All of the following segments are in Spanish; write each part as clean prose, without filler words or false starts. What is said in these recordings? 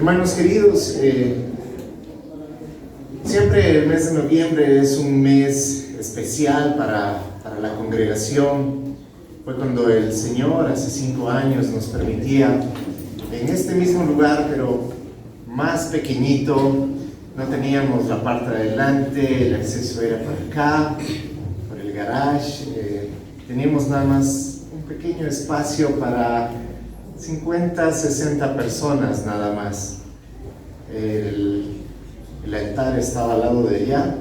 Hermanos queridos, siempre el mes de noviembre es un mes especial para la congregación. Fue cuando el Señor hace 5 años nos permitía en este mismo lugar, pero más pequeñito. No teníamos la parte de adelante, el acceso era por acá, por el garage. Teníamos nada más un pequeño espacio para 50, 60 personas nada más. El altar estaba al lado de allá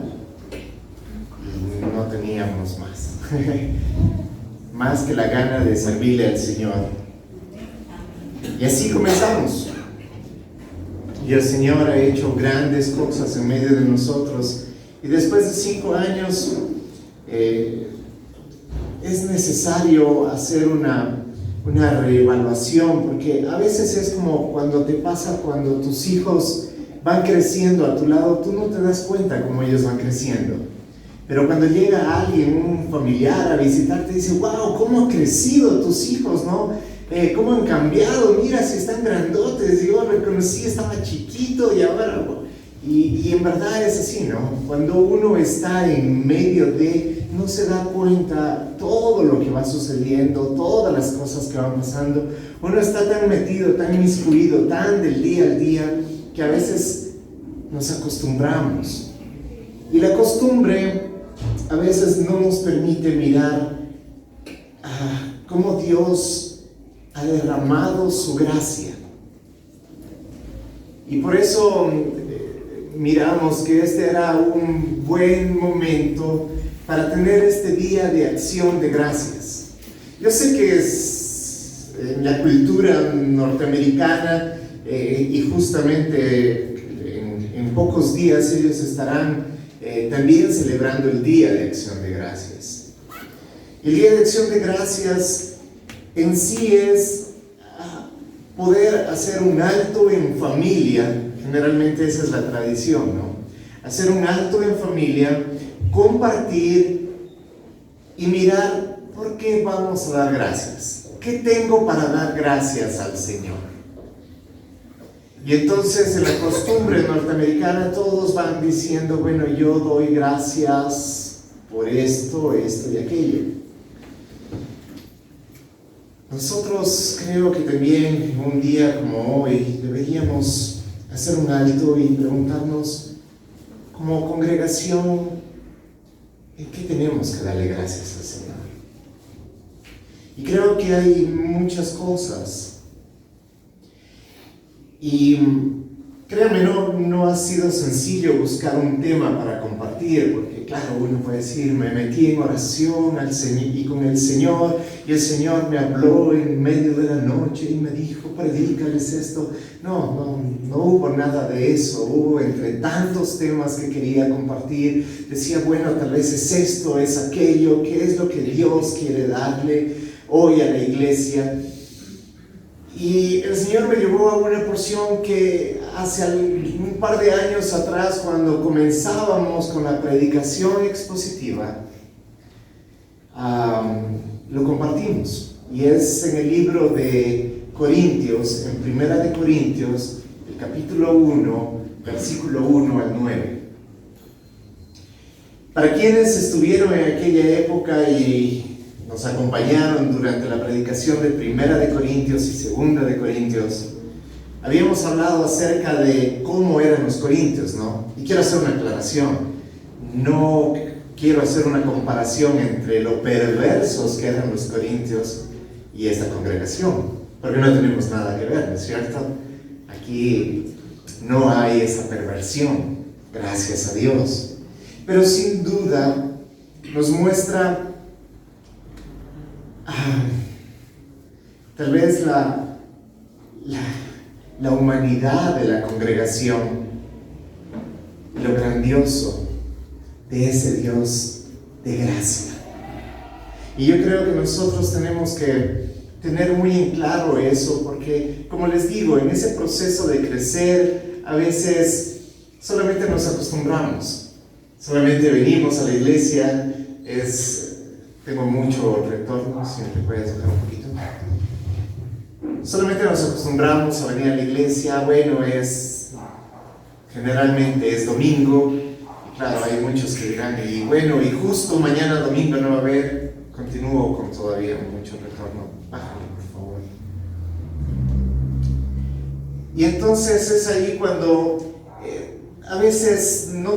y no teníamos más. Más que la gana de servirle al Señor. Y así comenzamos. Y el Señor ha hecho grandes cosas en medio de nosotros. Y después de 5 años es necesario hacer una reevaluación, porque a veces es como cuando te pasa cuando tus hijos van creciendo a tu lado, tú no te das cuenta cómo ellos van creciendo. Pero cuando llega alguien, un familiar a visitarte, dice: wow, cómo han crecido tus hijos, ¿no? Cómo han cambiado, mira si están grandotes, yo reconocí, estaba chiquito y ahora... Y en verdad es así, ¿no? Cuando uno está en medio de, no se da cuenta todo lo que va sucediendo, todas las cosas que van pasando. Uno está tan metido, tan inmiscuido, tan del día al día, que a veces nos acostumbramos. Y la costumbre a veces no nos permite mirar cómo Dios ha derramado su gracia. Y por eso miramos que este era un buen momento para tener este día de acción de gracias. Yo sé que es en la cultura norteamericana y justamente en pocos días ellos estarán también celebrando el Día de Acción de Gracias. El Día de Acción de Gracias en sí es poder hacer un alto en familia. Generalmente esa es la tradición, ¿no? Hacer un alto en familia, compartir y mirar por qué vamos a dar gracias. ¿Qué tengo para dar gracias al Señor? Y entonces en la costumbre norteamericana todos van diciendo: bueno, yo doy gracias por esto, esto y aquello. Nosotros creo que también un día como hoy deberíamos hacer un alto y preguntarnos como congregación, ¿en qué tenemos que darle gracias al Señor? Y creo que hay muchas cosas. Y créanme, no ha sido sencillo buscar un tema para compartir, porque claro, uno puede decir: me metí en oración al Señor y con el Señor, y el Señor me habló en medio de la noche y me dijo: predícales esto. No hubo nada de eso. Hubo entre tantos temas que quería compartir. Decía: bueno, tal vez es esto, es aquello, ¿qué es lo que Dios quiere darle hoy a la iglesia? Y el Señor me llevó a una porción que hace un par de años atrás, cuando comenzábamos con la predicación expositiva, lo compartimos. Y es en el libro de Corintios, en Primera de Corintios, el capítulo 1, versículo 1 al 9. Para quienes estuvieron en aquella época y nos acompañaron durante la predicación de Primera de Corintios y Segunda de Corintios, habíamos hablado acerca de cómo eran los corintios, ¿no? Y quiero hacer una aclaración. No quiero hacer una comparación entre lo perversos que eran los corintios y esta congregación, porque no tenemos nada que ver, ¿no es cierto? Aquí no hay esa perversión, gracias a Dios. Pero sin duda nos muestra tal vez la humanidad de la congregación, lo grandioso de ese Dios de gracia. Y yo creo que nosotros tenemos que tener muy en claro eso, porque como les digo, en ese proceso de crecer a veces solamente nos acostumbramos, solamente venimos a la iglesia. Tengo mucho retorno, si me puedes bajar un poquito. solamente nos acostumbramos a venir a la iglesia, bueno, generalmente es domingo. Claro, hay muchos que dirán, y bueno, y justo mañana domingo no va a haber, continúo con todavía mucho retorno. Bájale, por favor. Y entonces es ahí cuando a veces no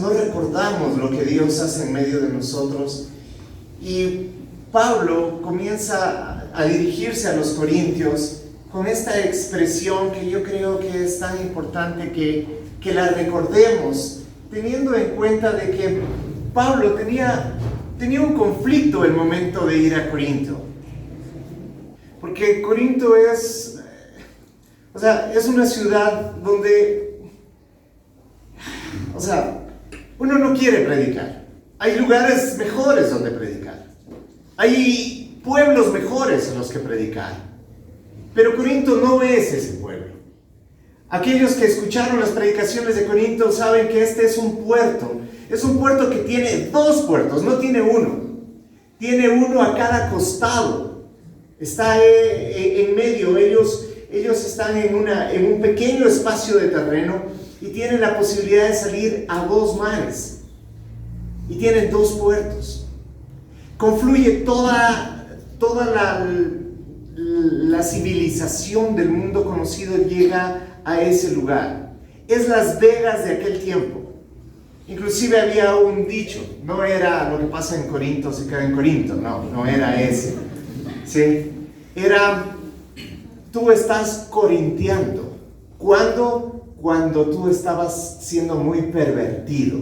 recordamos lo que Dios hace en medio de nosotros. Y Pablo comienza a dirigirse a los corintios con esta expresión que yo creo que es tan importante que la recordemos, teniendo en cuenta de que Pablo tenía un conflicto el momento de ir a Corinto. Porque Corinto es una ciudad donde, uno no quiere predicar. Hay lugares mejores donde predicar. Hay pueblos mejores en los que predicar. Pero Corinto no es ese pueblo. Aquellos que escucharon las predicaciones de Corinto saben que este es un puerto. Es un puerto que tiene 2 puertos, no tiene uno. Tiene uno a cada costado. Está en medio. Ellos están en un pequeño espacio de terreno y tienen la posibilidad de salir a 2 mares. Y tienen 2 puertos. Confluye toda la civilización del mundo conocido, llega a ese lugar. Es Las Vegas de aquel tiempo. Inclusive había un dicho, no era lo que pasa en Corinto se queda en Corinto, no era ese. ¿Sí? Era, tú estás corintiando. ¿Cuándo? Cuando tú estabas siendo muy pervertido.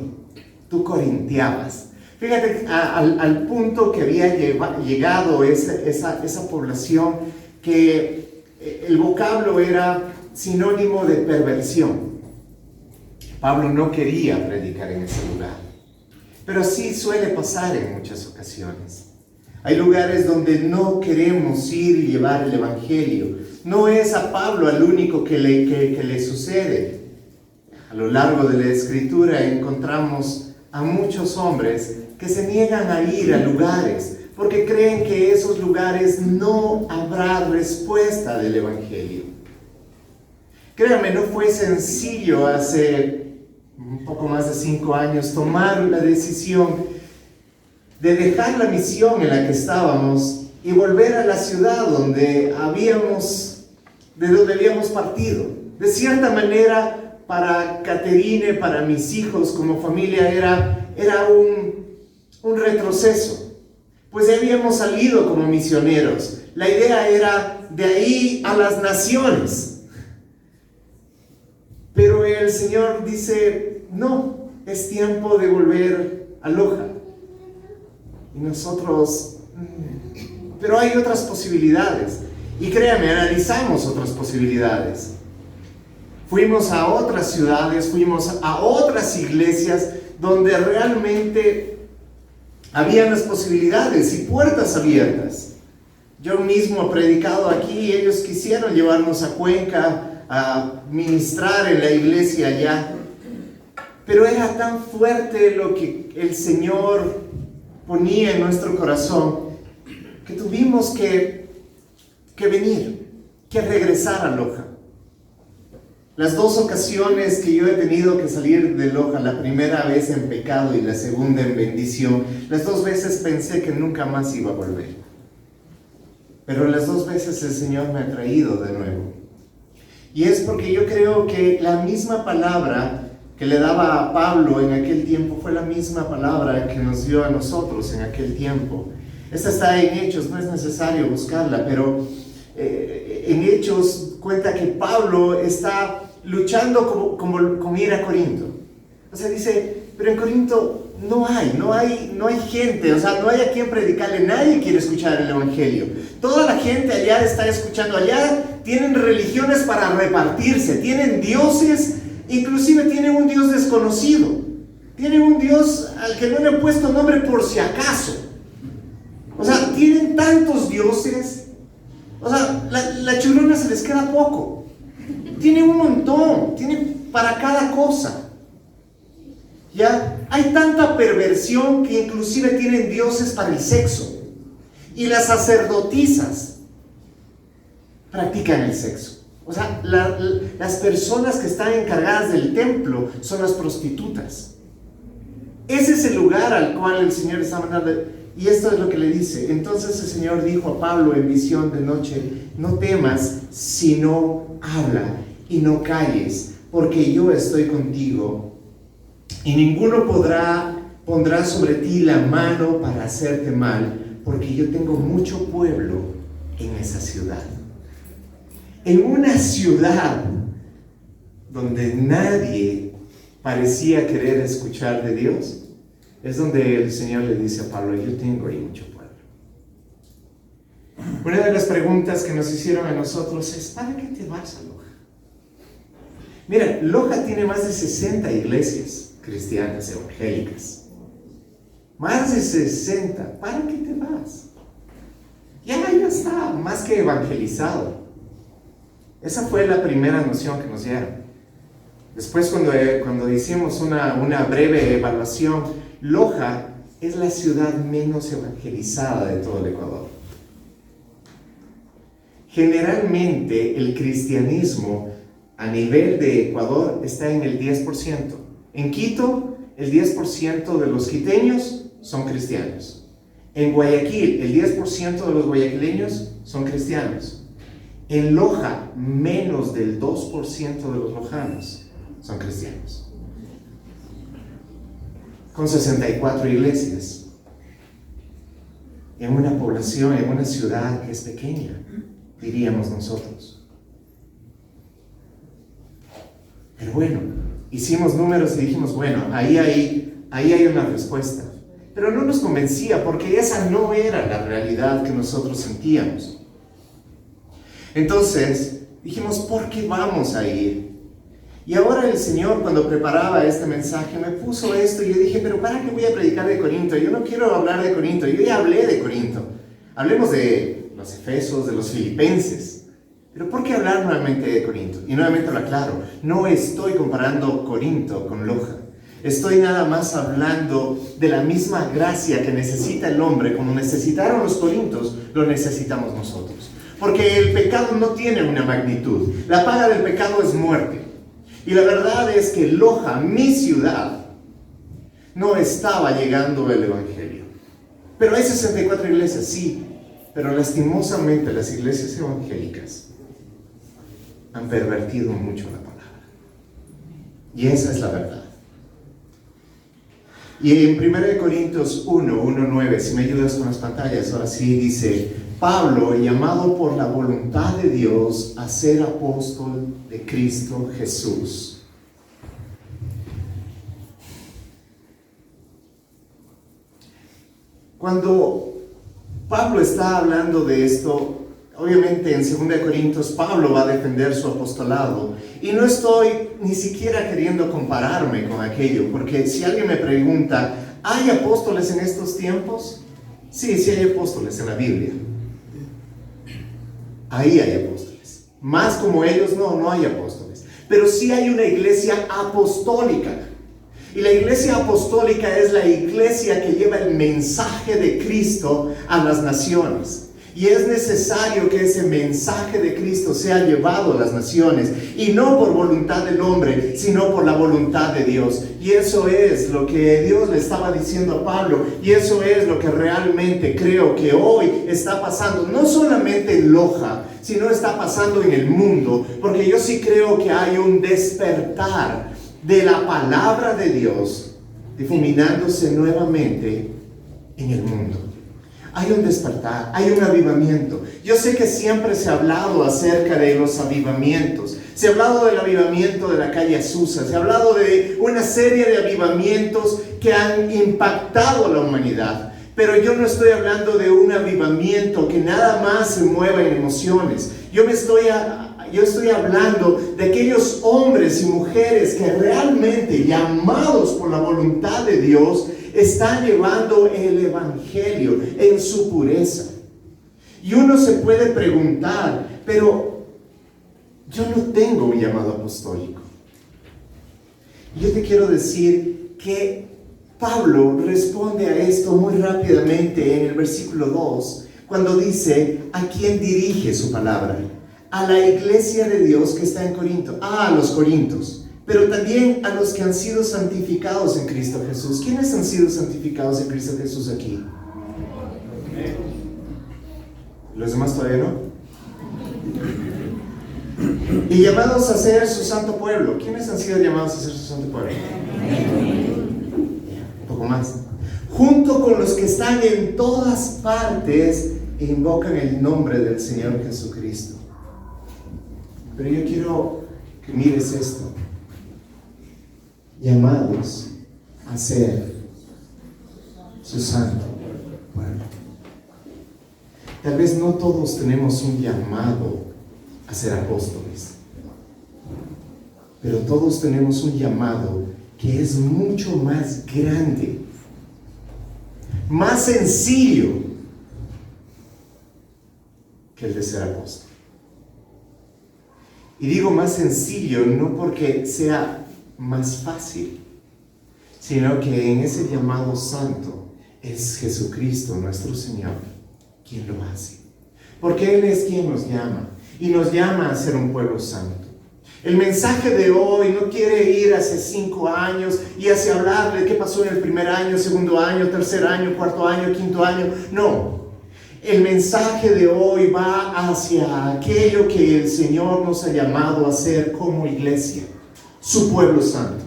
Tú corintiabas. Fíjate al punto que había llegado esa población, que el vocablo era sinónimo de perversión. Pablo no quería predicar en ese lugar, pero sí suele pasar en muchas ocasiones. Hay lugares donde no queremos ir y llevar el evangelio. No es a Pablo el único que le sucede. A lo largo de la escritura encontramos a muchos hombres que se niegan a ir a lugares porque creen que esos lugares no habrá respuesta del evangelio. Créanme, no fue sencillo hace un poco más de 5 años tomar la decisión de dejar la misión en la que estábamos y volver a la ciudad de donde habíamos partido. De cierta manera, para Caterine, para mis hijos como familia, era un retroceso, pues ya habíamos salido como misioneros. La idea era de ahí a las naciones. Pero el Señor dice, no, es tiempo de volver a Loja. Y nosotros, pero hay otras posibilidades. Y créanme, analizamos otras posibilidades. Fuimos a otras ciudades, fuimos a otras iglesias donde realmente habían las posibilidades y puertas abiertas. Yo mismo he predicado aquí, ellos quisieron llevarnos a Cuenca a ministrar en la iglesia allá, pero era tan fuerte lo que el Señor ponía en nuestro corazón que tuvimos que venir, que regresar a Loja. Las 2 ocasiones que yo he tenido que salir de Loja, la primera vez en pecado y la segunda en bendición, las 2 veces pensé que nunca más iba a volver. Pero las 2 veces el Señor me ha traído de nuevo. Y es porque yo creo que la misma palabra que le daba a Pablo en aquel tiempo fue la misma palabra que nos dio a nosotros en aquel tiempo. Esta está en Hechos, no es necesario buscarla, pero en Hechos cuenta que Pablo está luchando con ir a Corinto. O sea, dice, pero en Corinto no hay gente, o sea, no hay a quien predicarle, nadie quiere escuchar el evangelio. Toda la gente allá está escuchando, allá tienen religiones para repartirse, tienen dioses, inclusive tienen un Dios desconocido, tienen un Dios al que no le han puesto nombre por si acaso. O sea, tienen tantos dioses, o sea, la chulona se les queda poco. Tienen un montón, tienen para cada cosa. ¿Ya? Hay tanta perversión que inclusive tienen dioses para el sexo. Y las sacerdotisas practican el sexo. O sea, las personas que están encargadas del templo son las prostitutas. Ese es el lugar al cual el Señor está mandando. Y esto es lo que le dice. Entonces el Señor dijo a Pablo en visión de noche: no temas, sino habla y no calles, porque yo estoy contigo, y ninguno pondrá sobre ti la mano para hacerte mal, porque yo tengo mucho pueblo en esa ciudad. En una ciudad donde nadie parecía querer escuchar de Dios, es donde el Señor le dice a Pablo: yo tengo ahí mucho pueblo. Una de las preguntas que nos hicieron a nosotros es: ¿para qué te vas a Loja? Mira, Loja tiene más de 60 iglesias cristianas evangélicas. Más de 60. ¿Para qué te vas? Ya está más que evangelizado. Esa fue la primera noción que nos dieron. Después, cuando hicimos una breve evaluación, Loja es la ciudad menos evangelizada de todo el Ecuador. Generalmente el cristianismo a nivel de Ecuador está en el 10%. En Quito, el 10% de los quiteños son cristianos. En Guayaquil, el 10% de los guayaquileños son cristianos. En Loja, menos del 2% de los lojanos son cristianos. Con 64 iglesias. En una población, en una ciudad que es pequeña, diríamos nosotros. Pero bueno, hicimos números y dijimos: bueno, ahí hay una respuesta. Pero no nos convencía, porque esa no era la realidad que nosotros sentíamos. Entonces dijimos: ¿por qué vamos a ir? Y ahora el Señor, cuando preparaba este mensaje, me puso esto, y yo dije: pero ¿para qué voy a predicar de Corinto? Yo no quiero hablar de Corinto, yo ya hablé de Corinto. Hablemos de los Efesios, de los Filipenses. Pero ¿por qué hablar nuevamente de Corinto? Y nuevamente lo aclaro: no estoy comparando Corinto con Loja. Estoy nada más hablando de la misma gracia que necesita el hombre, como necesitaron los corintios, lo necesitamos nosotros. Porque el pecado no tiene una magnitud. La paga del pecado es muerte. Y la verdad es que Loja, mi ciudad, no estaba llegando el evangelio. Pero hay 64 iglesias, sí. Pero lastimosamente las iglesias evangélicas han pervertido mucho la palabra. Y esa es la verdad. Y en 1 Corintios 1:9, si me ayudas con las pantallas, ahora sí, dice: Pablo, llamado por la voluntad de Dios a ser apóstol de Cristo Jesús. Cuando Pablo está hablando de esto, obviamente en 2 Corintios Pablo va a defender su apostolado, y no estoy ni siquiera queriendo compararme con aquello, porque si alguien me pregunta: ¿hay apóstoles en estos tiempos? Sí, sí hay apóstoles en la Biblia. Ahí hay apóstoles. Más como ellos, no hay apóstoles. Pero sí hay una iglesia apostólica. Y la iglesia apostólica es la iglesia que lleva el mensaje de Cristo a las naciones. Y es necesario que ese mensaje de Cristo sea llevado a las naciones, y no por voluntad del hombre, sino por la voluntad de Dios. Y eso es lo que Dios le estaba diciendo a Pablo, y eso es lo que realmente creo que hoy está pasando, no solamente en Loja, sino está pasando en el mundo, porque yo sí creo que hay un despertar de la palabra de Dios difuminándose nuevamente en el mundo. Hay un despertar, hay un avivamiento. Yo sé que siempre se ha hablado acerca de los avivamientos. Se ha hablado del avivamiento de la calle Azusa. Se ha hablado de una serie de avivamientos que han impactado a la humanidad. Pero yo no estoy hablando de un avivamiento que nada más se mueva en emociones. Yo estoy hablando de aquellos hombres y mujeres que realmente, llamados por la voluntad de Dios, están llevando el evangelio en su pureza. Y uno se puede preguntar: pero yo no tengo un llamado apostólico. Y yo te quiero decir que Pablo responde a esto muy rápidamente en el versículo 2, cuando dice: ¿a quién dirige su palabra? a la iglesia de Dios que está en Corinto, a los corintios, pero también a los que han sido santificados en Cristo Jesús. ¿Quiénes han sido santificados en Cristo Jesús aquí? ¿Los demás todavía no? Y llamados a ser su santo pueblo. ¿Quiénes han sido llamados a ser su santo pueblo? Un poco más. Junto con los que están en todas partes e invocan el nombre del Señor Jesucristo. Pero yo quiero que mires esto. Llamados a ser su santo pueblo. Tal vez no todos tenemos un llamado a ser apóstoles, pero todos tenemos un llamado que es mucho más grande, más sencillo que el de ser apóstol. Y digo más sencillo no porque sea más fácil, sino que en ese llamado santo es Jesucristo nuestro Señor quien lo hace, porque Él es quien nos llama y nos llama a ser un pueblo santo. El mensaje de hoy no quiere ir hace 5 años y hacia hablar de qué pasó en el primer año, segundo año, tercer año, cuarto año, quinto año. No, el mensaje de hoy va hacia aquello que el Señor nos ha llamado a hacer como iglesia, su pueblo santo.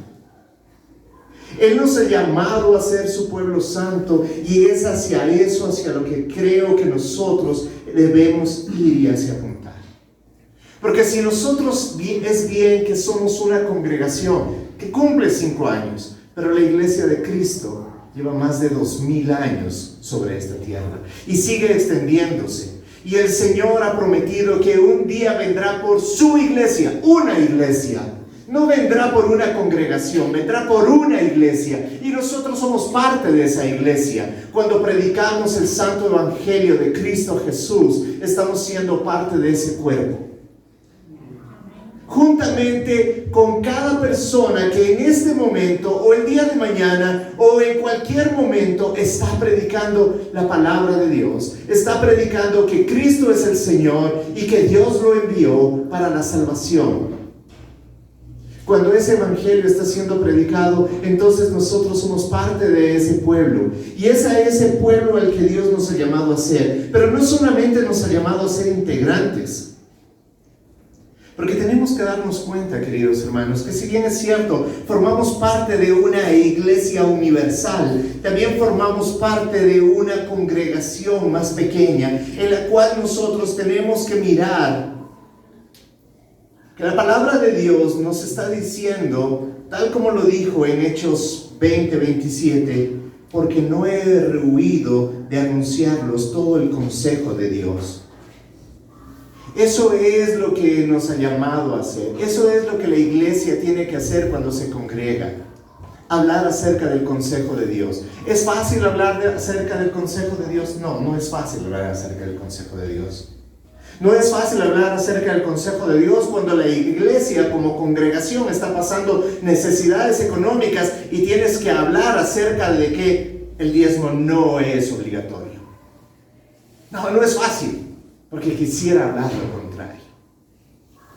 Él nos ha llamado a ser su pueblo santo y es hacia eso, hacia lo que creo que nosotros debemos ir y hacia apuntar. Porque si nosotros, es bien que somos una congregación que cumple 5 años, pero la iglesia de Cristo lleva más de 2000 años sobre esta tierra y sigue extendiéndose. Y el Señor ha prometido que un día vendrá por su iglesia, una iglesia. No vendrá por una congregación, vendrá por una iglesia. Y nosotros somos parte de esa iglesia. Cuando predicamos el santo evangelio de Cristo Jesús, estamos siendo parte de ese cuerpo. Juntamente con cada persona que en este momento, o el día de mañana, o en cualquier momento, está predicando la palabra de Dios. Está predicando que Cristo es el Señor y que Dios lo envió para la salvación. Cuando ese evangelio está siendo predicado, entonces nosotros somos parte de ese pueblo. Y es a ese pueblo al que Dios nos ha llamado a ser. Pero no solamente nos ha llamado a ser integrantes. Porque tenemos que darnos cuenta, queridos hermanos, que si bien es cierto, formamos parte de una iglesia universal, también formamos parte de una congregación más pequeña, en la cual nosotros tenemos que mirar que la palabra de Dios nos está diciendo, tal como lo dijo en Hechos 20:27, porque no he rehuido de anunciarlos todo el consejo de Dios. Eso es lo que nos ha llamado a hacer. Eso es lo que la iglesia tiene que hacer cuando se congrega. Hablar acerca del consejo de Dios. ¿Es fácil hablar acerca del consejo de Dios? No, no es fácil hablar acerca del consejo de Dios. No es fácil hablar acerca del consejo de Dios cuando la iglesia como congregación está pasando necesidades económicas y tienes que hablar acerca de que el diezmo no es obligatorio. No, no es fácil. Porque quisiera hablar lo contrario.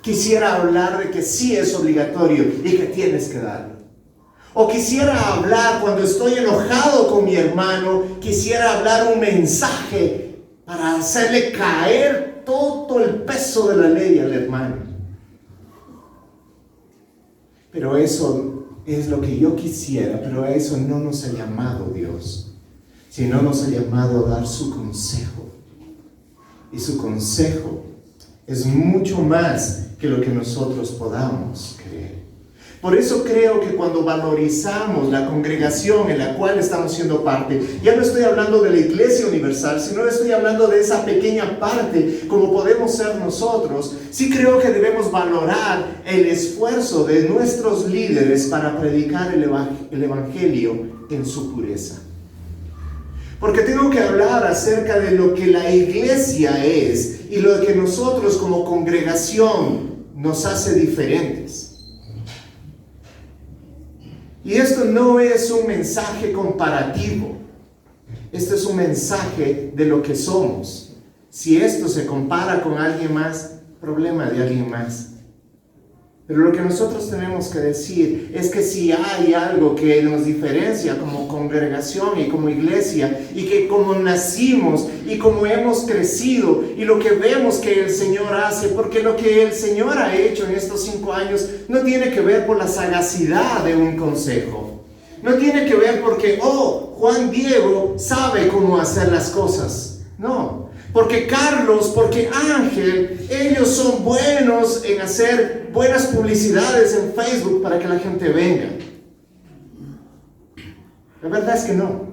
Quisiera hablar de que sí es obligatorio y que tienes que darlo. O quisiera hablar cuando estoy enojado con mi hermano, quisiera hablar un mensaje para hacerle caer todo el peso de la ley al hermano. Pero eso es lo que yo quisiera, pero a eso no nos ha llamado Dios, sino nos ha llamado a dar su consejo. Y su consejo es mucho más que lo que nosotros podamos creer. Por eso creo que cuando valorizamos la congregación en la cual estamos siendo parte, ya no estoy hablando de la iglesia universal, sino estoy hablando de esa pequeña parte como podemos ser nosotros. Sí creo que debemos valorar el esfuerzo de nuestros líderes para predicar el evangelio en su pureza. Porque tengo que hablar acerca de lo que la iglesia es y lo que nosotros como congregación nos hace diferentes. Y esto no es un mensaje comparativo. Esto es un mensaje de lo que somos. Si esto se compara con alguien más, problema de alguien más. Pero lo que nosotros tenemos que decir es que si hay algo que nos diferencia como congregación y como iglesia, y que como nacimos y como hemos crecido y lo que vemos que el Señor hace, porque lo que el Señor ha hecho en estos 5 años no tiene que ver por la sagacidad de un consejo. No tiene que ver porque, Juan Diego sabe cómo hacer las cosas. No. Porque Carlos, porque Ángel, ellos son buenos en hacer buenas publicidades en Facebook para que la gente venga. La verdad es que no.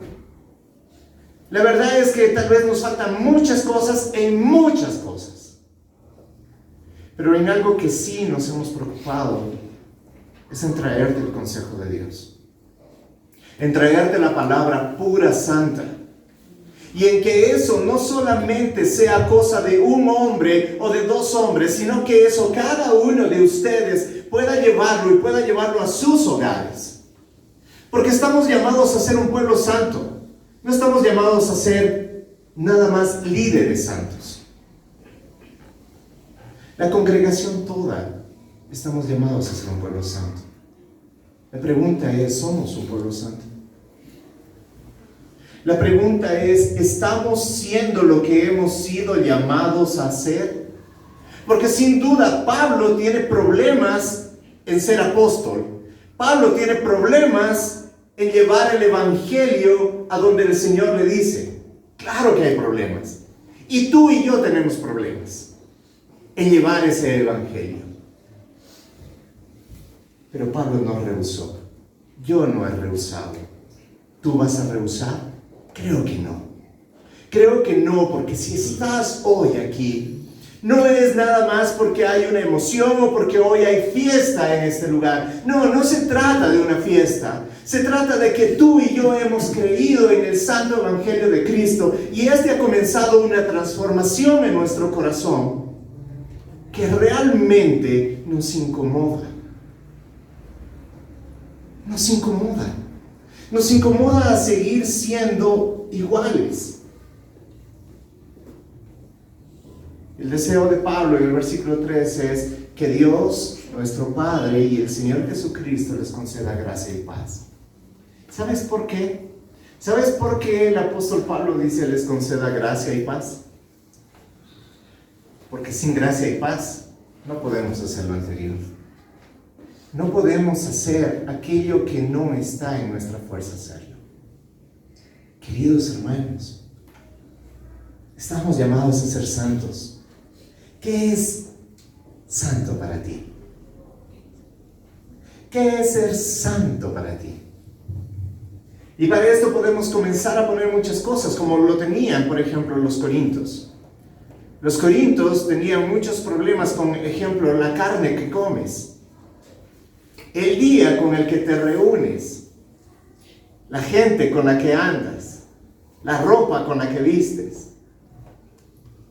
La verdad es que tal vez nos faltan muchas cosas en muchas cosas. Pero en algo que sí nos hemos preocupado es en traerte el consejo de Dios. En traerte la palabra pura, santa. Y en que eso no solamente sea cosa de un hombre o de 2 hombres, sino que eso cada uno de ustedes pueda llevarlo y pueda llevarlo a sus hogares. Porque estamos llamados a ser un pueblo santo. No estamos llamados a ser nada más líderes santos. La congregación toda estamos llamados a ser un pueblo santo. La pregunta es, ¿somos un pueblo santo? La pregunta es, ¿estamos siendo lo que hemos sido llamados a ser? Porque sin duda Pablo tiene problemas en ser apóstol. Pablo tiene problemas en llevar el evangelio a donde el Señor le dice. Claro que hay problemas. Y tú y yo tenemos problemas en llevar ese evangelio. Pero Pablo no rehusó. Yo no he rehusado. ¿Tú vas a rehusar? Creo que no. Creo que no, porque si estás hoy aquí, no es nada más porque hay una emoción o porque hoy hay fiesta en este lugar. No se trata de una fiesta. Se trata de que tú y yo hemos creído en el santo evangelio de Cristo y este ha comenzado una transformación en nuestro corazón que realmente nos incomoda. Nos incomoda. Nos incomoda a seguir siendo iguales. El deseo de Pablo en el versículo 13 es que Dios, nuestro Padre y el Señor Jesucristo les conceda gracia y paz. ¿Sabes por qué? ¿Sabes por qué el apóstol Pablo dice les conceda gracia y paz? Porque sin gracia y paz no podemos hacer lo anterior. No podemos hacer aquello que no está en nuestra fuerza hacerlo. Queridos hermanos, estamos llamados a ser santos. ¿Qué es santo para ti? ¿Qué es ser santo para ti? Y para esto podemos comenzar a poner muchas cosas, como lo tenían, por ejemplo, los corintios. Los corintios tenían muchos problemas con, ejemplo, la carne que comes. El día con el que te reúnes, la gente con la que andas, la ropa con la que vistes.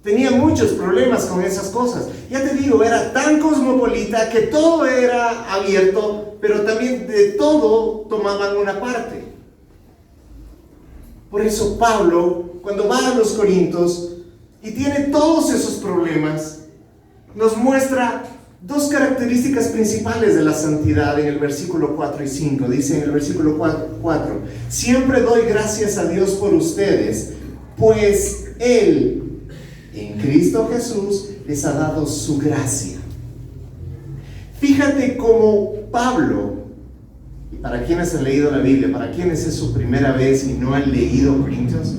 Tenía muchos problemas con esas cosas. Ya te digo, era tan cosmopolita que todo era abierto, pero también de todo tomaban una parte. Por eso Pablo, cuando va a los Corintios y tiene todos esos problemas, nos muestra 2 características principales de la santidad en el versículo 4 y 5. Dice en el versículo 4, siempre doy gracias a Dios por ustedes, pues Él, en Cristo Jesús, les ha dado su gracia. Fíjate cómo Pablo, y para quienes han leído la Biblia, para quienes es su primera vez y no han leído Corintios,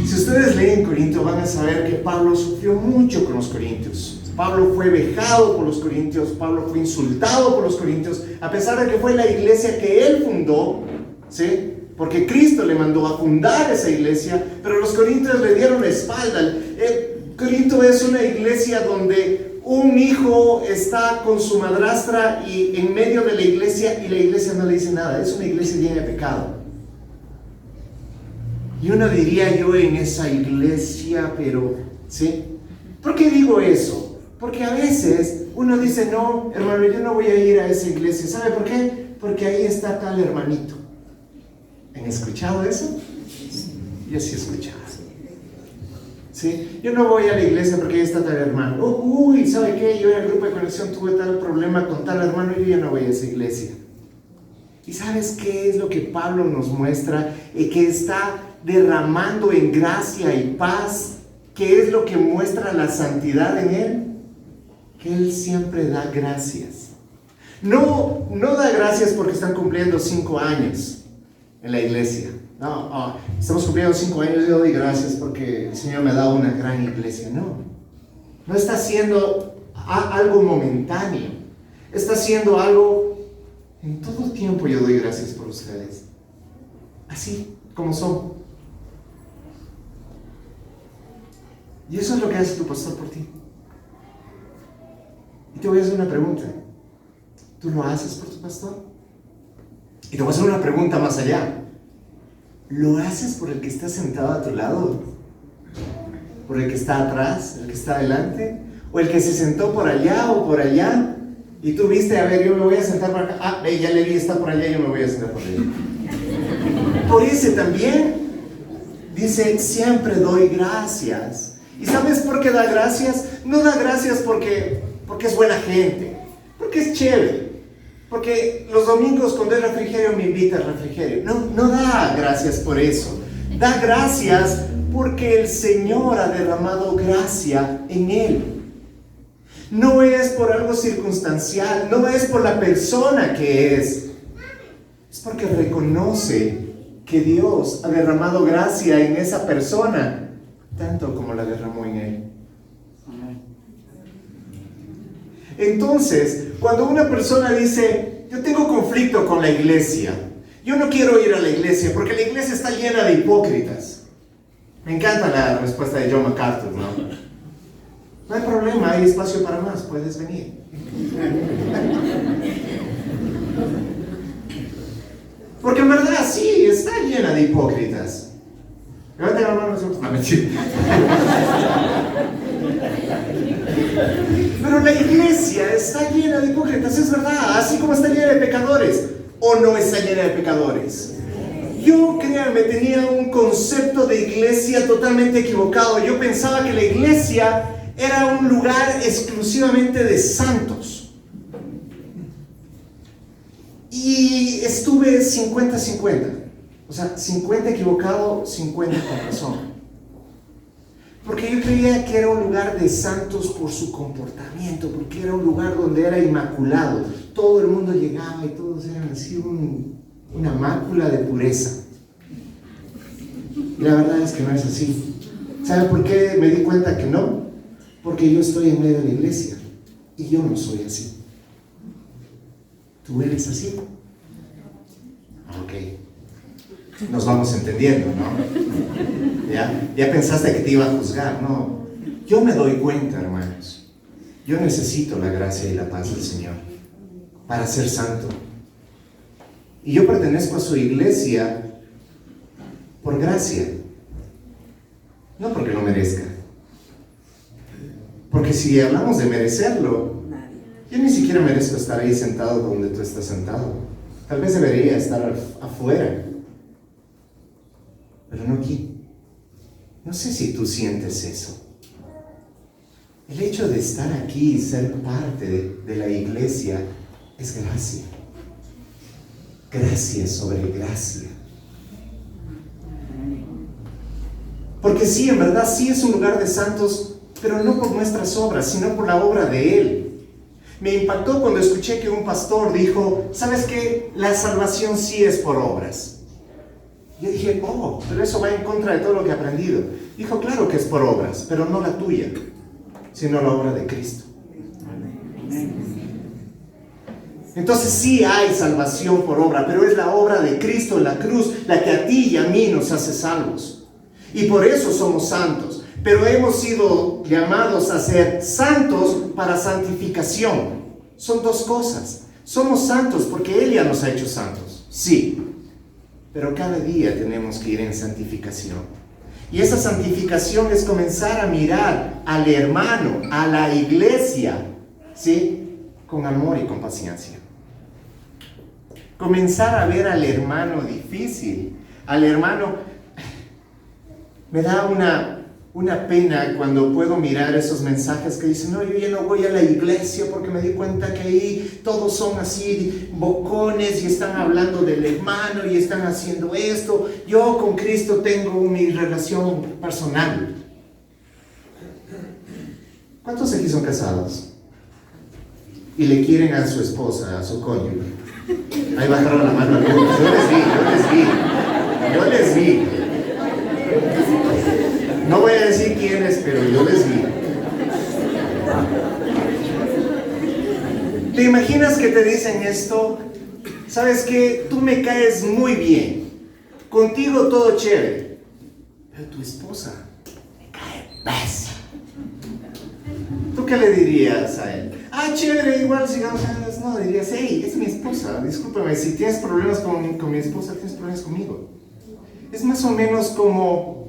si ustedes leen Corintios van a saber que Pablo sufrió mucho con los corintios. Pablo fue vejado por los corintios, Pablo fue insultado por los corintios, a pesar de que fue la iglesia que él fundó, ¿sí? Porque Cristo le mandó a fundar esa iglesia, pero los corintios le dieron la espalda. Corinto es una iglesia donde un hijo está con su madrastra y en medio de la iglesia y la iglesia no le dice nada. Es una iglesia llena de pecado. Y uno diría yo en esa iglesia, pero, ¿sí? ¿Por qué digo eso? Porque a veces uno dice, no, hermano, yo no voy a ir a esa iglesia. ¿Sabe por qué? Porque ahí está tal hermanito. ¿Han escuchado eso? Yo sí he escuchado. ¿sí? Yo no voy a la iglesia porque ahí está tal hermano. Uy, ¿sabe qué? Yo en el grupo de conexión tuve tal problema con tal hermano y yo ya no voy a esa iglesia. ¿Y sabes qué es lo que Pablo nos muestra? Que está derramando en gracia y paz. ¿Qué es lo que muestra la santidad en él? Que él siempre da gracias. No da gracias porque están cumpliendo 5 años en la iglesia. No, estamos cumpliendo 5 años y yo doy gracias porque el Señor me ha dado una gran iglesia. No está haciendo algo momentáneo. Está haciendo algo, en todo tiempo yo doy gracias por ustedes. Así como son. Y eso es lo que hace tu pastor por ti. Y te voy a hacer una pregunta. ¿Tú lo haces por tu pastor? Y te voy a hacer una pregunta más allá. ¿Lo haces por el que está sentado a tu lado? ¿Por el que está atrás? ¿El que está adelante? ¿O el que se sentó por allá o por allá? Y tú viste, a ver, yo me voy a sentar por acá. Ya le vi, está por allá, yo me voy a sentar por allá. Por ese también dice, siempre doy gracias. ¿Y sabes por qué da gracias? No da gracias porque es buena gente, porque es chévere, porque los domingos cuando hay refrigerio me invita al refrigerio. No da gracias por eso. Da gracias porque el Señor ha derramado gracia en él. No es por algo circunstancial, no es por la persona que es porque reconoce que Dios ha derramado gracia en esa persona, tanto como la derramó en él. Entonces, cuando una persona dice, yo tengo conflicto con la iglesia, yo no quiero ir a la iglesia porque la iglesia está llena de hipócritas. Me encanta la respuesta de John MacArthur, ¿no? No hay problema, hay espacio para más, puedes venir. Porque en verdad sí, está llena de hipócritas. Levanta la mano, no, mentira. Pero la iglesia está llena de hipócritas, es verdad, así como está llena de pecadores, o no está llena de pecadores. Yo, créanme, tenía un concepto de iglesia totalmente equivocado. Yo pensaba que la iglesia era un lugar exclusivamente de santos. Y estuve 50-50. O sea, 50 equivocado, 50 con razón. Porque yo creía que era un lugar de santos por su comportamiento, porque era un lugar donde era inmaculado. Todo el mundo llegaba y todos eran así una mácula de pureza. Y la verdad es que no es así. ¿Sabe por qué me di cuenta que no? Porque yo estoy en medio de la iglesia y yo no soy así. ¿Tú eres así? Ok. Nos vamos entendiendo, ¿no? ¿Ya pensaste que te iba a juzgar? No. Yo me doy cuenta, hermanos. Yo necesito la gracia y la paz del Señor para ser santo. Y yo pertenezco a su iglesia por gracia, no porque lo merezca. Porque si hablamos de merecerlo, yo ni siquiera merezco estar ahí sentado donde tú estás sentado. Tal vez debería estar afuera, pero no aquí. No sé si tú sientes eso. El hecho de estar aquí y ser parte de la iglesia es gracia. Gracia sobre gracia. Porque sí, en verdad, sí es un lugar de santos, pero no por nuestras obras, sino por la obra de Él. Me impactó cuando escuché que un pastor dijo, ¿sabes qué? La salvación sí es por obras. Yo dije, pero eso va en contra de todo lo que he aprendido. Dijo, claro que es por obras, pero no la tuya, sino la obra de Cristo. Entonces sí hay salvación por obra, pero es la obra de Cristo en la cruz la que a ti y a mí nos hace salvos. Y por eso somos santos, pero hemos sido llamados a ser santos para santificación. Son dos cosas. Somos santos porque Él ya nos ha hecho santos, sí, pero cada día tenemos que ir en santificación. Y esa santificación es comenzar a mirar al hermano, a la iglesia, ¿sí? Con amor y con paciencia. Comenzar a ver al hermano difícil, al hermano. Me da una pena cuando puedo mirar esos mensajes que dicen, no, yo ya no voy a la iglesia porque me di cuenta que ahí todos son así bocones y están hablando del hermano y están haciendo esto. Yo con Cristo tengo mi relación personal. ¿Cuántos aquí son casados? Y le quieren a su esposa, a su cónyuge. Ahí bajaron la mano algunos. Yo les vi. No voy a decir quiénes, pero yo les vi. ¿Te imaginas que te dicen esto? ¿Sabes qué? Tú me caes muy bien. Contigo todo chévere. Pero tu esposa me cae pésimo. ¿Tú qué le dirías a él? Ah, chévere, igual sigamos. No, dirías, hey, es mi esposa. Discúlpame, si tienes problemas con mi esposa, tienes problemas conmigo. Es más o menos como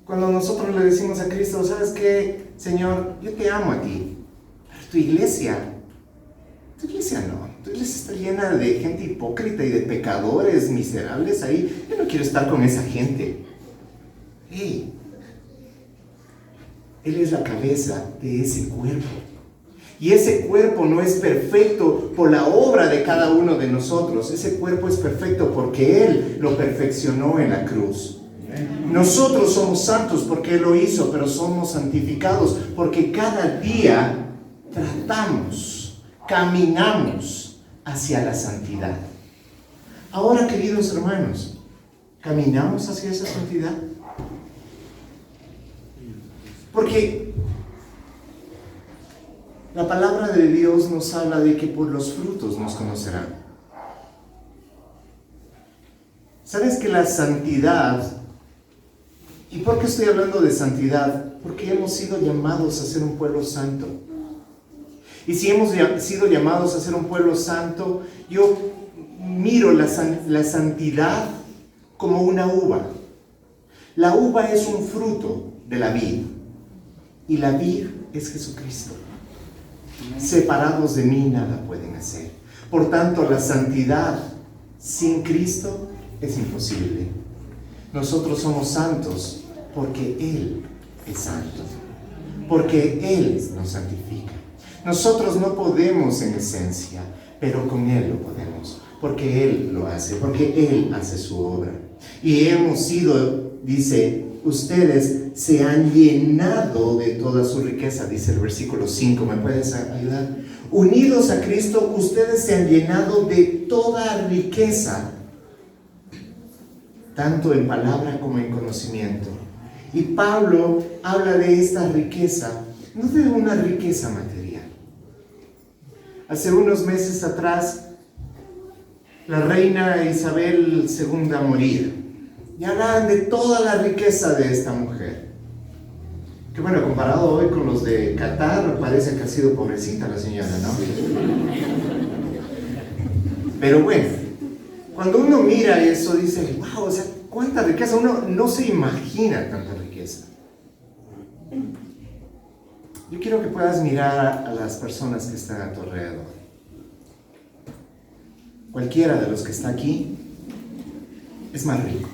cuando nosotros le decimos a Cristo, ¿sabes qué, Señor? Yo te amo a ti, pero tu iglesia no. Tu iglesia está llena de gente hipócrita y de pecadores miserables ahí. Yo no quiero estar con esa gente. Hey, Él es la cabeza de ese cuerpo. Y ese cuerpo no es perfecto por la obra de cada uno de nosotros. Ese cuerpo es perfecto porque Él lo perfeccionó en la cruz. Nosotros somos santos porque Él lo hizo, pero somos santificados porque cada día caminamos hacia la santidad. Ahora, queridos hermanos, ¿caminamos hacia esa santidad? Porque la palabra de Dios nos habla de que por los frutos nos conocerán. ¿Sabes que la santidad... ¿Y por qué estoy hablando de santidad? Porque hemos sido llamados a ser un pueblo santo. Y si hemos sido llamados a ser un pueblo santo, yo miro la santidad como una uva. La uva es un fruto de la vid. Y la vid es Jesucristo. Separados de mí nada pueden hacer. Por tanto, la santidad sin Cristo es imposible. Nosotros somos santos porque Él es santo, porque Él nos santifica. Nosotros no podemos en esencia, pero con Él lo podemos, porque Él lo hace, porque Él hace su obra. Y hemos sido, dice, ustedes se han llenado de toda su riqueza, dice el versículo 5, ¿me puedes ayudar? Unidos a Cristo, ustedes se han llenado de toda riqueza, tanto en palabra como en conocimiento. Y Pablo habla de esta riqueza, no de una riqueza material. Hace unos meses atrás, la reina Isabel II moría. Y hablaban de toda la riqueza de esta mujer. Que bueno, comparado hoy con los de Qatar, parece que ha sido pobrecita la señora, ¿no? Pero bueno, cuando uno mira eso, dice, wow, o sea, cuánta riqueza. Uno no se imagina tanta riqueza. Yo quiero que puedas mirar a las personas que están a tu alrededor. Cualquiera de los que está aquí es más rico.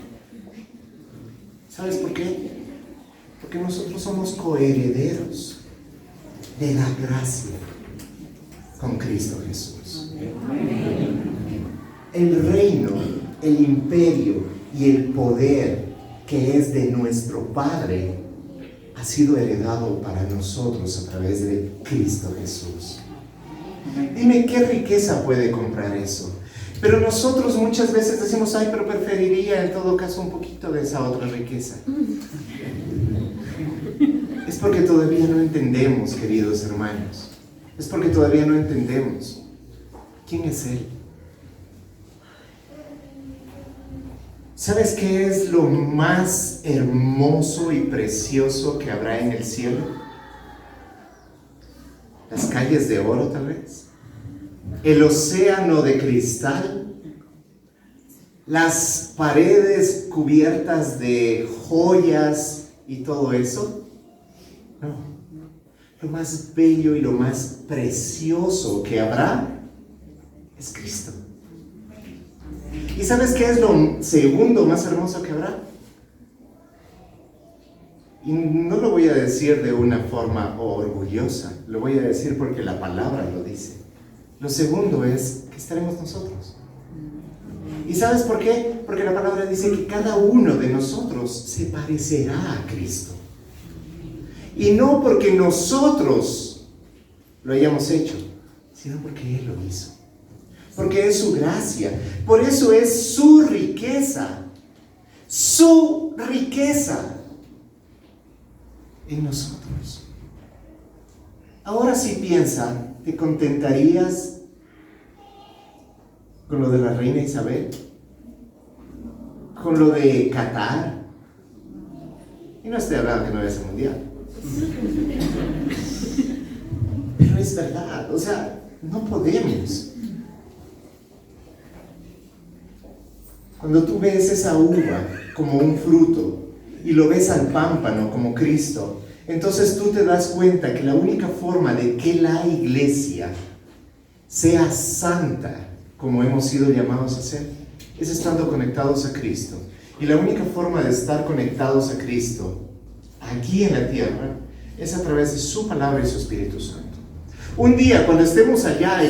¿Sabes por qué? Porque nosotros somos coherederos de la gracia con Cristo Jesús. El reino, el imperio y el poder que es de nuestro Padre ha sido heredado para nosotros a través de Cristo Jesús. Dime, ¿qué riqueza puede comprar eso? Pero nosotros muchas veces decimos, ay, pero preferiría en todo caso un poquito de esa otra riqueza. Es porque todavía no entendemos, queridos hermanos. Es porque todavía no entendemos quién es Él. ¿Sabes qué es lo más hermoso y precioso que habrá en el cielo? Las calles de oro, tal vez. El océano de cristal. Las paredes cubiertas de joyas y todo eso. No. Lo más bello y lo más precioso que habrá es Cristo. ¿Y sabes qué es lo segundo más hermoso que habrá? Y no lo voy a decir de una forma orgullosa, lo voy a decir porque la palabra lo dice. Lo segundo es que estaremos nosotros. ¿Y sabes por qué? Porque la palabra dice que cada uno de nosotros se parecerá a Cristo. Y no porque nosotros lo hayamos hecho, sino porque Él lo hizo. Porque es su gracia. Por eso es su riqueza. Su riqueza en nosotros. Ahora sí piensa, ¿te contentarías con lo de la reina Isabel? ¿Con lo de Qatar? Y no estoy hablando que no vaya a ser mundial. Pero es verdad, o sea, no podemos. Cuando tú ves esa uva como un fruto y lo ves al pámpano como Cristo, entonces tú te das cuenta que la única forma de que la iglesia sea santa, como hemos sido llamados a ser, es estando conectados a Cristo. Y la única forma de estar conectados a Cristo aquí en la tierra es a través de su palabra y su Espíritu Santo. Un día cuando estemos allá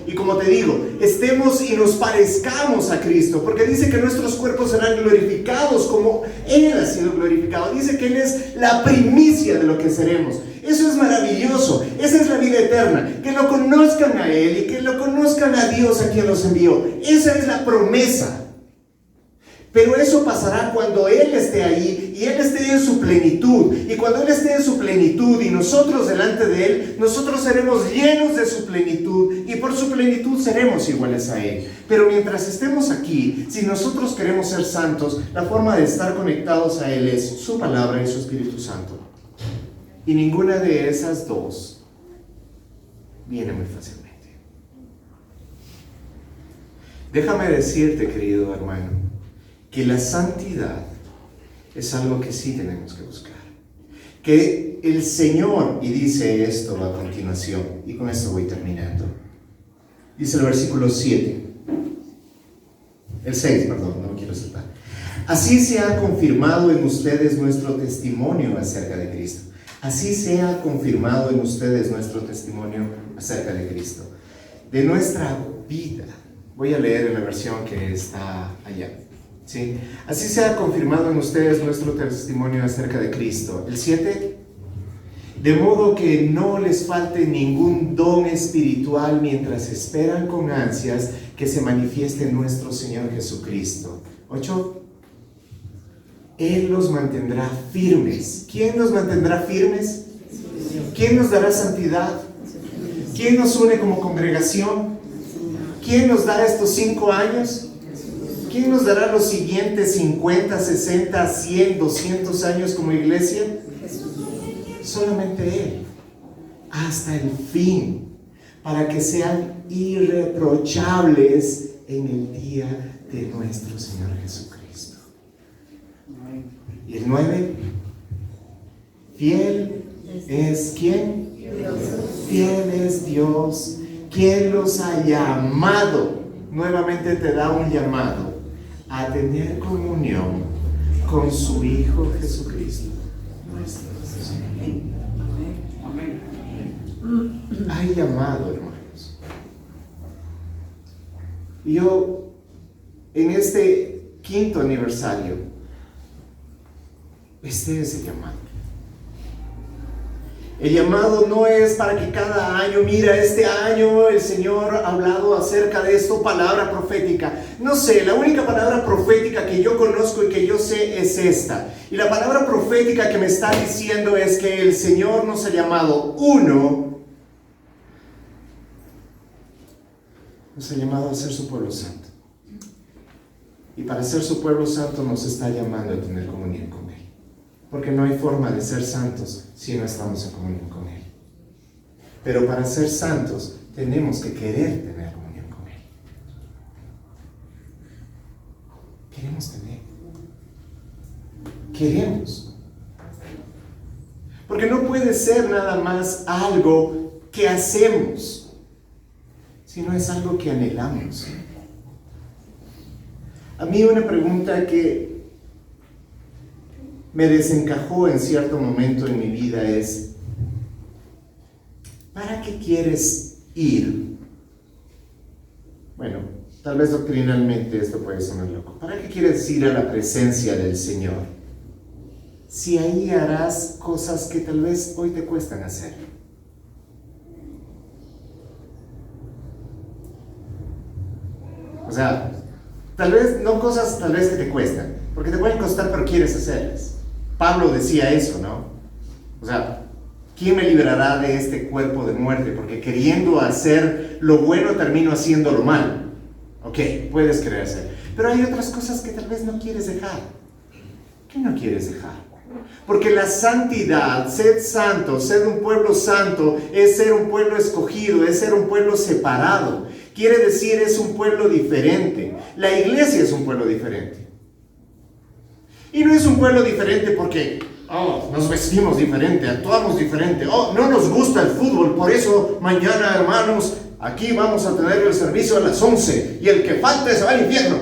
y como te digo, estemos y nos parezcamos a Cristo, porque dice que nuestros cuerpos serán glorificados como Él ha sido glorificado. Dice que Él es la primicia de lo que seremos. Eso es maravilloso. Esa es la vida eterna. Que lo conozcan a Él y que lo conozcan a Dios a quien los envió. Esa es la promesa. Pero eso pasará cuando Él esté ahí y Él esté en su plenitud. Y cuando Él esté en su plenitud y nosotros delante de Él, nosotros seremos llenos de su plenitud y por su plenitud seremos iguales a Él. Pero mientras estemos aquí, si nosotros queremos ser santos, la forma de estar conectados a Él es su palabra y su Espíritu Santo. Y ninguna de esas dos viene muy fácilmente. Déjame decirte, querido hermano, que la santidad es algo que sí tenemos que buscar. Que el Señor, y dice esto a continuación, y con esto voy terminando. Dice el versículo 7. El 6, perdón, no quiero saltar. Así se ha confirmado en ustedes nuestro testimonio acerca de Cristo. Así se ha confirmado en ustedes nuestro testimonio acerca de Cristo. De nuestra vida. Voy a leer en la versión que está allá. ¿Sí? Así se ha confirmado en ustedes nuestro testimonio acerca de Cristo. El 7. De modo que no les falte ningún don espiritual mientras esperan con ansias que se manifieste nuestro Señor Jesucristo. 8. Él los mantendrá firmes. ¿Quién nos mantendrá firmes? ¿Quién nos dará santidad? ¿Quién nos une como congregación? ¿Quién nos da estos 5 años? ¿Quién nos dará los siguientes 50, 60, 100, 200 años como iglesia? Solamente Él. Hasta el fin. Para que sean irreprochables en el día de nuestro Señor Jesucristo. Y el 9. Fiel es ¿quién? Fiel es Dios, quien los ha llamado. Nuevamente te da un llamado a tener comunión con su Hijo Jesucristo, nuestro Señor. Hay llamado, hermanos. Y yo, en este 5º aniversario, este es el llamado. El llamado no es para que cada año, mira, este año el Señor ha hablado acerca de esto, palabra profética. No sé, la única palabra profética que yo conozco y que yo sé es esta. Y la palabra profética que me está diciendo es que el Señor nos ha llamado, nos ha llamado a ser su pueblo santo. Y para ser su pueblo santo nos está llamando a tener comunión con Él. Porque no hay forma de ser santos si no estamos en comunión con Él. Pero para ser santos tenemos que querer tener comunión con Él. Queremos tener. Queremos. Porque no puede ser nada más algo que hacemos, sino es algo que anhelamos. A mí una pregunta que me desencajó en cierto momento en mi vida es: ¿para qué quieres ir? Bueno, tal vez doctrinalmente esto puede sonar loco. ¿Para qué quieres ir a la presencia del Señor si ahí harás cosas que tal vez hoy te cuestan hacer? O sea, tal vez no cosas tal vez que te cuestan, porque te pueden costar pero quieres hacerlas. Pablo decía eso, ¿no? O sea, ¿quién me librará de este cuerpo de muerte? Porque queriendo hacer lo bueno termino haciendo lo malo. Ok, puedes querer hacer. Pero hay otras cosas que tal vez no quieres dejar. ¿Qué no quieres dejar? Porque la santidad, ser santo, ser un pueblo santo, es ser un pueblo escogido, es ser un pueblo separado. Quiere decir, es un pueblo diferente. La iglesia es un pueblo diferente. Y no es un pueblo diferente porque nos vestimos diferente, actuamos diferente. No nos gusta el fútbol, por eso mañana, hermanos, aquí vamos a tener el servicio a las 11 y el que falte se va al infierno.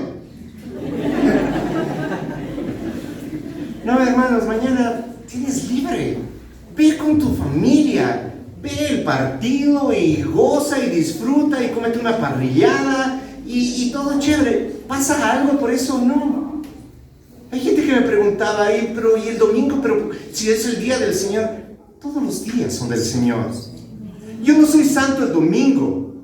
No, hermanos, mañana tienes libre. Ve con tu familia, ve el partido y goza y disfruta y cómete una parrillada y todo chévere. ¿Pasa algo por eso? No. Hay gente que me preguntaba ahí, pero ¿y el domingo? Pero si es el día del Señor. Todos los días son del Señor. Yo no soy santo el domingo.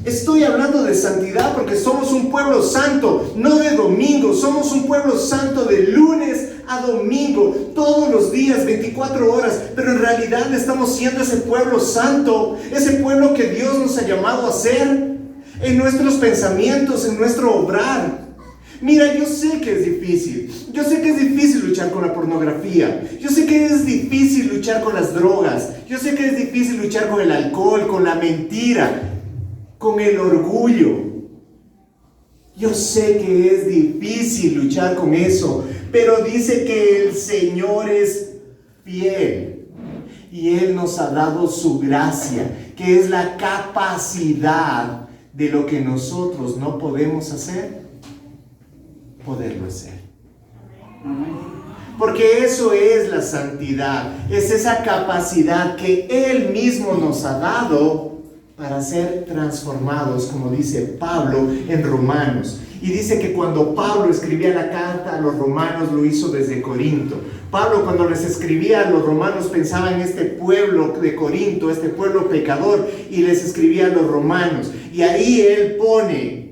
Estoy hablando de santidad porque somos un pueblo santo, no de domingo. Somos un pueblo santo de lunes a domingo, todos los días, 24 horas. Pero en realidad estamos siendo ese pueblo santo, ese pueblo que Dios nos ha llamado a ser, en nuestros pensamientos, en nuestro obrar. Mira, yo sé que es difícil. Yo sé que es difícil luchar con la pornografía. Yo sé que es difícil luchar con las drogas. Yo sé que es difícil luchar con el alcohol, con la mentira, con el orgullo. Yo sé que es difícil luchar con eso, pero dice que el Señor es fiel y Él nos ha dado su gracia, que es la capacidad de lo que nosotros no podemos hacer, poderlo hacer. Porque eso es la santidad, es esa capacidad que Él mismo nos ha dado para ser transformados, como dice Pablo en Romanos. Y dice que cuando Pablo escribía la carta a los romanos, lo hizo desde Corinto. Pablo, cuando les escribía a los romanos, pensaba en este pueblo de Corinto, este pueblo pecador, y les escribía a los romanos. Y ahí él pone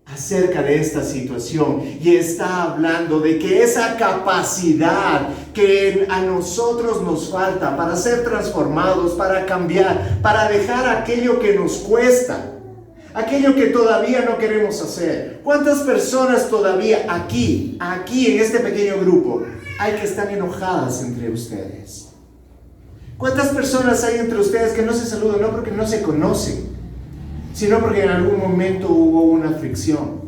acerca de esta situación y está hablando de que esa capacidad que a nosotros nos falta para ser transformados, para cambiar, para dejar aquello que nos cuesta, aquello que todavía no queremos hacer. ¿Cuántas personas todavía aquí en este pequeño grupo hay que están enojadas entre ustedes? ¿Cuántas personas hay entre ustedes que no se saludan, no porque no se conocen, sino porque en algún momento hubo una fricción?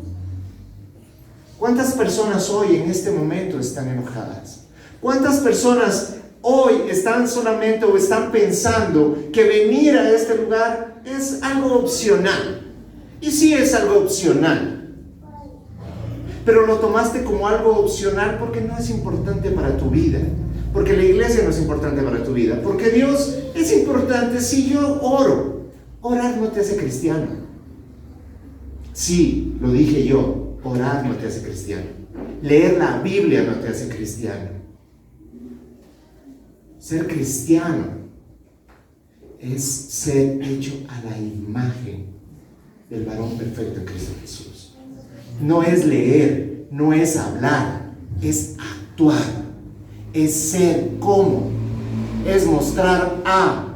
¿Cuántas personas hoy en este momento están enojadas? ¿Cuántas personas hoy están solamente o están pensando que venir a este lugar es algo opcional? Y sí es algo opcional, pero lo tomaste como algo opcional porque no es importante para tu vida, porque la iglesia no es importante para tu vida, porque Dios es importante. Si yo oro, orar no te hace cristiano. Sí, lo dije yo, orar no te hace cristiano. Leer la Biblia no te hace cristiano. Ser cristiano es ser hecho a la imagen del varón perfecto en Cristo Jesús. No es leer, no es hablar, es actuar, es ser como, es mostrar a,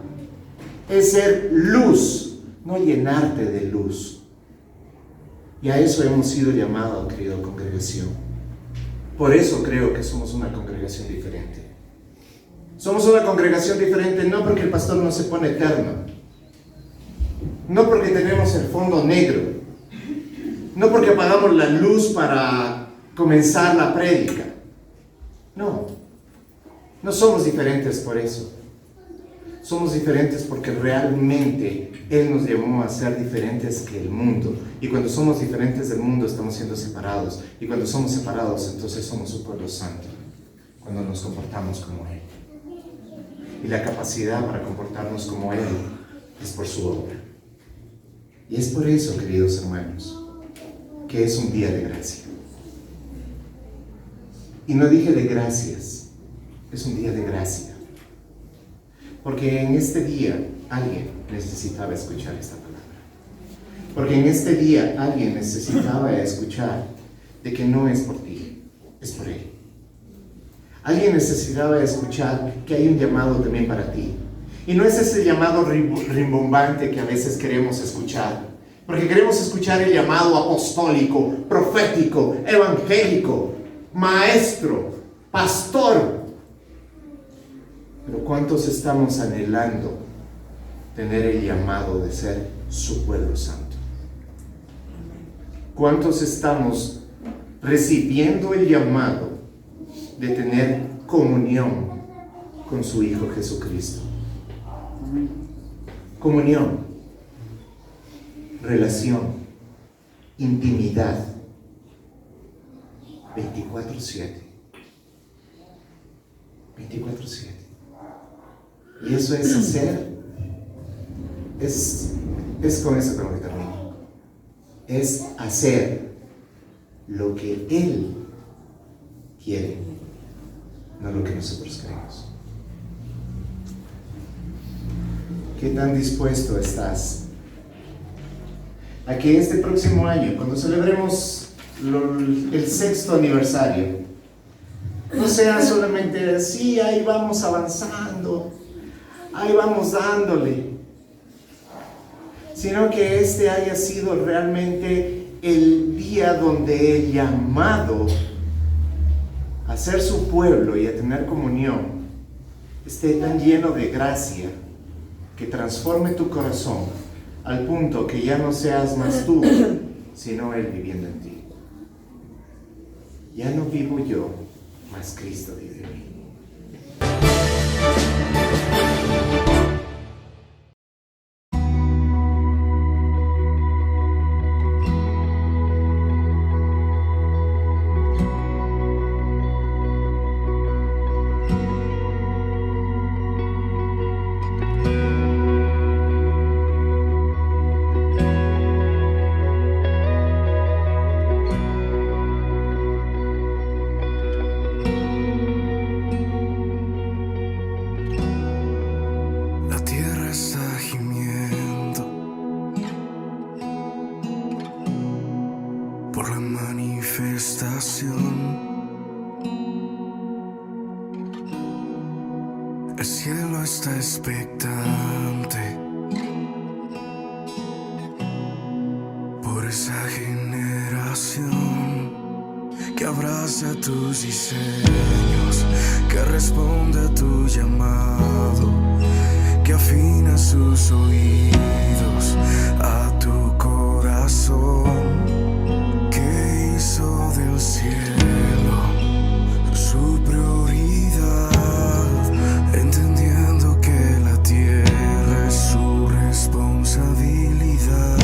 es ser luz, no llenarte de luz. Y a eso hemos sido llamados, querida congregación. Por eso creo que somos una congregación diferente. Somos una congregación diferente no porque el pastor no se pone eterno, no porque tenemos el fondo negro, no porque apagamos la luz para comenzar la prédica. No somos diferentes por eso. Somos diferentes porque realmente Él nos llamó a ser diferentes que el mundo. Y cuando somos diferentes del mundo estamos siendo separados. Y cuando somos separados, entonces somos un pueblo santo. cuando nos comportamos como Él. Y la capacidad para comportarnos como Él es por su obra. Y es por eso, queridos hermanos, que es un día de gracia. Y no dije de gracias, es un día de gracia. Porque en este día alguien necesitaba escuchar esta palabra. Porque en este día alguien necesitaba escuchar de que no es por ti, es por Él. Alguien necesitaba escuchar que hay un llamado también para ti. Y no es ese llamado rimbombante que a veces queremos escuchar. Porque queremos escuchar el llamado apostólico, profético, evangélico, maestro, pastor. Pero ¿cuántos estamos anhelando tener el llamado de ser su pueblo santo? ¿Cuántos estamos recibiendo el llamado de tener comunión con su Hijo Jesucristo? Comunión, relación, intimidad, 24/7. 24/7. Y eso es hacer, es con eso con lo que termino. Es hacer lo que Él quiere, no lo que nosotros queremos. ¿Qué tan dispuesto estás a que este próximo año, cuando celebremos el 6º aniversario, no sea solamente sí, ahí vamos avanzando, ahí vamos dándole, sino que este haya sido realmente el día donde el llamado a ser su pueblo y a tener comunión esté tan lleno de gracia que transforme tu corazón al punto que ya no seas más tú, sino Él viviendo en ti. Ya no vivo yo, mas Cristo vive en mí. Por la manifestación, el cielo está expectante por esa generación que abraza tus diseños, que responde a tu llamado, que afina sus oídos a tu corazón, que hizo del cielo su prioridad, entendiendo que la tierra es su responsabilidad.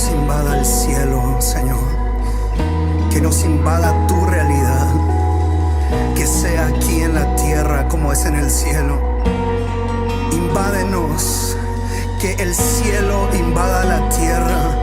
nos invada el cielo, Señor. Que nos invada tu realidad. Que sea aquí en la tierra como es en el cielo. Invádenos. Que el cielo invada la tierra.